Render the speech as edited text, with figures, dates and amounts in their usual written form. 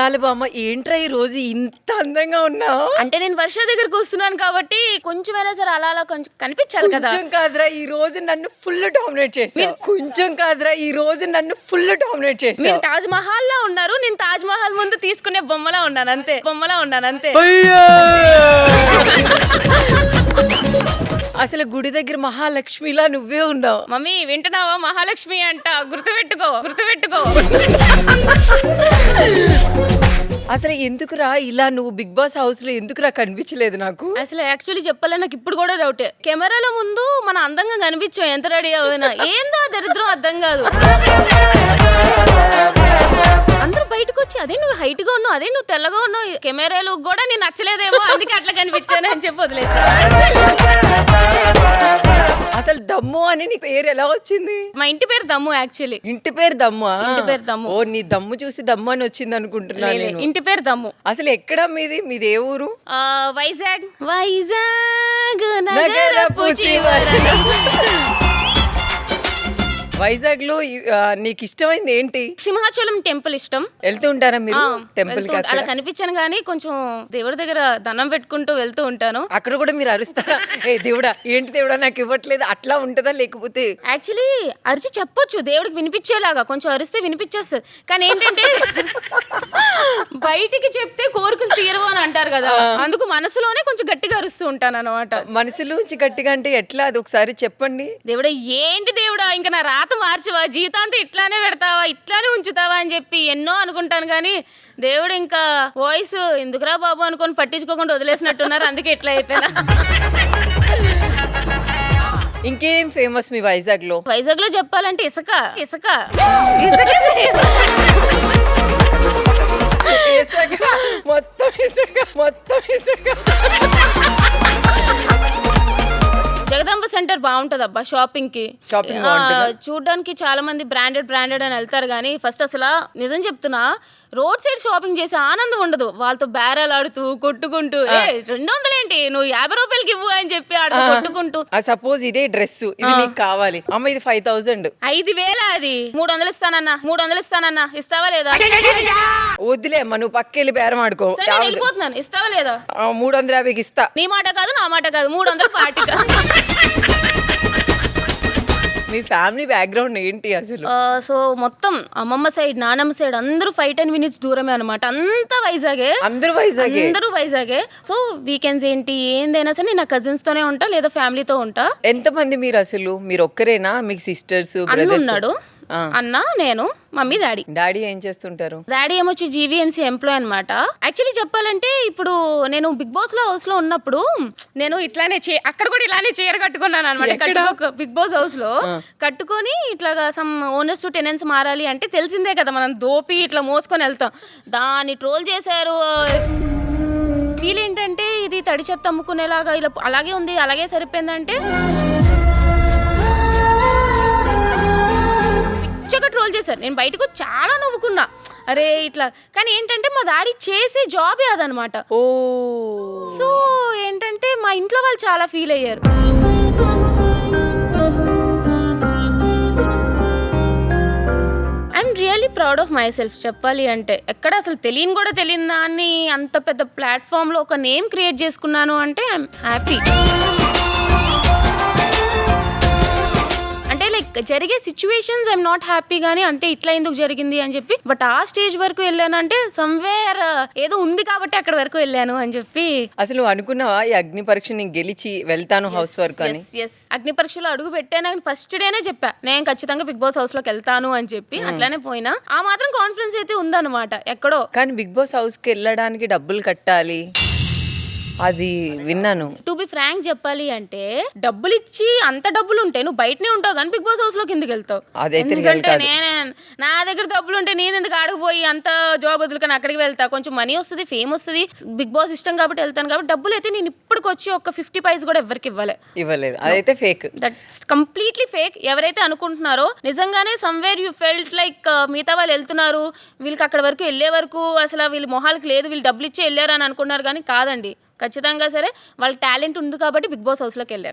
అందాల బామ్మ ఏంట్రా ఈ రోజు ఇంత అందంగా ఉన్నావు? అంటే నేను వర్ష దగ్గరకు వస్తున్నాను కాబట్టి కొంచెమైనా సరే అలా అలా కొంచెం కనిపించాలి కదా. కొంచెం కాదురా ఈ రోజు నన్ను ఫుల్ డామినేట్ చేసావు. కొంచెం కాదురా ఈ రోజు నన్ను ఫుల్ డామినేట్ మీరు చేసావు. తాజ్ మహల్ లా ఉన్నారు, నేను తాజ్ మహల్ ముందు తీసుకునే బొమ్మలా ఉన్నాను అంతే. అసలు గుడి దగ్గర మహాలక్ష్మిలా నువ్వే ఉన్నావు. మమ్మీ వింటున్నావా? మహాలక్ష్మి అంట, గుర్తుపెట్టుకో. అసలు ఎందుకురా ఇలా నువ్వు బిగ్ బాస్ హౌస్ లో ఎందుకురా కనిపించలేదు నాకు? అసలు యాక్చువల్లీ చెప్పాలి నాకు ఇప్పుడు కూడా డౌటే. కెమెరాల ముందు మన అందంగా కనిపించాం ఎంత రెడీ అయినా, ఏందో ఆ దరిద్రం అర్థం కాదు. అందరూ బయటకు వచ్చి అదే నువ్వు హైట్ గా ఉన్నావు, అదే నువ్వు తెల్లగా ఉన్నావు, కెమెరాలు కూడా నేను నచ్చలేదేమో అందుకే అట్లా కనిపించాను అని చెప్పి వదిలేసా. అసలు దమ్ము అని నీ పేరు ఎలా వచ్చింది? మా ఇంటి పేరు దమ్ము యాక్చువల్లీ. ఇంటి పేరు దమ్ము? ఇంటి పేరు దమ్ము. ఓ నీ దమ్ము చూసి దమ్ము అని వచ్చింది అనుకుంటున్నా నేను. ఇంటి పేరు దమ్ము. అసలు ఎక్కడ మీది ఏ ఊరు? వైజాగ్ నగరపు చివరన. వైజాగ్ లో నీకు ఇష్టమైంది ఏంటి? సింహాచలం టెంపుల్ ఇష్టం. వెళ్తూ ఉంటారా మీరు టెంపుల్ కి? అలా కనిపించాను కానీ కొంచెం దేవుడి దగ్గర దండం పెట్టుకుంటూ వెళ్తూ ఉంటాను. అక్కడ కూడా మీరు అరుస్తారా? ఏ దేవుడా ఏంటి దేవుడా నాకు ఇవ్వట్లేదు అట్లా ఉంటుందా? లేకపోతే యాక్చువల్లీ అరిచి చెప్పొచ్చు దేవుడికి వినిపించేలాగా, కొంచెం అరిస్తే వినిపించేస్తుంది. కానీ ఏంటంటే బయటికి చెప్తే కోరికలు తీరవు అని అంటారు కదా, అందుకు మనసులోనే కొంచెం గట్టిగా అరుస్తూ ఉంటాను అనమాట. మనసులోంచి గట్టిగా అంటే ఎట్లా? అది ఒకసారి చెప్పండి. దేవుడా ఏంటి దేవుడా ఇంకా నా రాత మార్చవా, జీవితాంతం ఇట్లానే పెడతావా, ఇట్లానే ఉంచుతావా అని చెప్పి ఎన్నో అనుకుంటాను. కానీ దేవుడు ఇంకా వాయిస్ ఎందుకురా బాబు అనుకొని పట్టించుకోకుండా వదిలేసినట్టున్నారు, అందుకే ఇట్లా అయిపోయినా. ఇంకేం ఫేమస్ మీ వైజాగ్ లో? వైజాగ్ లో చెప్పాలంటే ఇసుక. మొత్తం ఇసుక. జగదాంబ సెంటర్ బాగుంటది అబ్బా షాపింగ్ కి. చూడడానికి చాలా మంది బ్రాండెడ్ అని వెళ్తారు కానీ ఫస్ట్ అసలు నిజం చెప్తున్నా రోడ్ సైడ్ షాపింగ్ చేసే ఆనందం ఉండదు. వాళ్ళతో బేరాలు ఆడుతూ కొట్టుకుంటూ 200 ఏంటి నువ్వు 50 రూపాయలకి ఇవ్వు అని చెప్పి ఆడుతూ కొట్టుకుంటూ. సపోజ్ ఇదే డ్రెస్ ఇది నీకు కావాలి, అమ్మ ఇది 5000. 5000 అది 300 ఇస్తానన్నా ఇస్తావా లేదా? వద్దులే అమ్మ నువ్వు పక్కెళ్ళి బేరం ఆడుకో. వెళ్ళిపోతున్నాను, ఇస్తావా లేదా? 350కి ఇస్తా. నీ మాట కాదు నా మాట కాదు, 300 పార్టీగా. మీ ఫ్యామిలీ బ్యాక్గ్రౌండ్ ఏంటి అసలు? సో మొత్తం అమ్మమ్మ సైడ్ నానమ్మ సైడ్ అందరూ 5-10 minutes దూరమే అనమాట. అంతా వైజాగే, అందరూ వైజాగే. సో వీకెండ్స్ ఏంటి ఏందైనా సరే నేను నా కజిన్స్ తోనే ఉంటా లేదా ఫ్యామిలీతో ఉంటా. ఎంత మంది మీరు అసలు? మీరు ఒక్కరేనా? మీకు సిస్టర్స్ బ్రదర్స్? ఉన్నాడు అన్న, నేను, మమ్మీ, డాడీ ఏం చేస్తుంటారు? డాడీ ఏమొచ్చి జీవీఎంసీ ఎంప్లాయ్ అనమాట. యాక్చువల్లీ చెప్పాలంటే ఇప్పుడు నేను బిగ్ బాస్ లో హౌస్ లో ఉన్నప్పుడు నేను ఇట్లానే అక్కడ కూడా ఇలానే చీర కట్టుకున్నాను అనమాట. బిగ్ బాస్ హౌస్ లో కట్టుకొని ఇట్లాగా సమ్ ఓనర్స్ టు టెనెంట్స్ మారాలి అంటే తెలిసిందే కదా మనం దోపి ఇట్లా మోసుకొని వెళ్తాం. దాన్ని ట్రోల్ చేశారు. వీళ్ళేంటంటే ఇది తడి చెత్త అమ్ముకునేలాగా ఇలా అలాగే ఉంది, అలాగే సరిపోయిందంటే ట్రోల్ చేశారు. నేను బయటకు చాలా నవ్వుకున్నా, అరే ఇట్లా. కానీ ఏంటంటే మా డాడీ చేసే జాబే అదనమాట. సో ఏంటంటే మా ఇంట్లో వాళ్ళు చాలా ఫీల్ అయ్యారు. I'm really proud of my self చెప్పాలి అంటే. ఎక్కడ అసలు తెలియని కూడా తెలియని దాన్ని అంత పెద్ద ప్లాట్ఫామ్లో ఒక నేమ్ క్రియేట్ చేసుకున్నాను అంటే ఐఎమ్ హ్యాపీ. అంటే లైక్ జరిగే సిచ్యువేషన్స్ ఐఎమ్ నాట్ హ్యాపీ గానీ అంటే ఇట్లా ఎందుకు జరిగింది అని చెప్పి. బట్ ఆ స్టేజ్ వరకు వెళ్ళాను అంటే సమ్వేర్ ఏదో ఉంది కాబట్టి అక్కడ వరకు వెళ్ళాను అని చెప్పి. అసలు అనుకున్నావా ఈ అగ్ని పరీక్ష నేను గెలిచి వెళ్తాను హౌస్ వర్క్ అని? అగ్ని పరీక్షలో అడుగు పెట్టాను, ఫస్ట్ డేనే చెప్పా నేను ఖచ్చితంగా బిగ్ బాస్ హౌస్ లోకి వెళ్తాను అని చెప్పి. అట్లానే పోయినా. ఆ మాత్రం కాన్ఫిడెన్స్ అయితే ఉందన్నమాట ఎక్కడో. కానీ బిగ్ బాస్ హౌస్ కి వెళ్ళడానికి డబ్బులు కట్టాలి అది విన్నాను. టు బి ఫ్రాంక్ చెప్పాలి అంటే డబ్బులు ఇచ్చి అంత డబ్బులు ఉంటే నువ్వు బయటనే ఉంటావు కానీ బిగ్ బాస్ హౌస్ లో కిందకి వెళ్తావు. ఎందుకంటే నా దగ్గర డబ్బులు ఉంటే నేను ఎందుకు ఆడిపోయి అంత జాబ్ వదులుకొని అక్కడికి వెళ్తా. కొంచెం మనీ వస్తుంది, ఫేమ్ వస్తుంది, బిగ్ బాస్ ఇష్టం కాబట్టి వెళ్తాను. కాబట్టి డబ్బులు అయితే నేను ఇప్పటికి వచ్చి ఒక 50 పైసలు కూడా ఎవరికి ఇవ్వలేదు. అదైతే ఫేక్, దట్స్ కంప్లీట్లీ ఫేక్. ఎవరైతే అనుకుంటున్నారో నిజంగానే సమ్వేర్ యూ ఫెల్ట్ లైక్ మిగతా వాళ్ళు వెళ్తున్నారు, వీళ్ళకి అక్కడ వరకు వెళ్ళే వరకు అసలు వీళ్ళు మొహాలకు లేదు, వీళ్ళు డబ్బులు ఇచ్చి వెళ్ళారు అని అనుకున్నారు. కానీ కాదండి, ఖచ్చితంగా సరే వాళ్ళ టాలెంట్ ఉంది కాబట్టి బిగ్ బాస్ హౌస్లోకి వెళ్ళారు.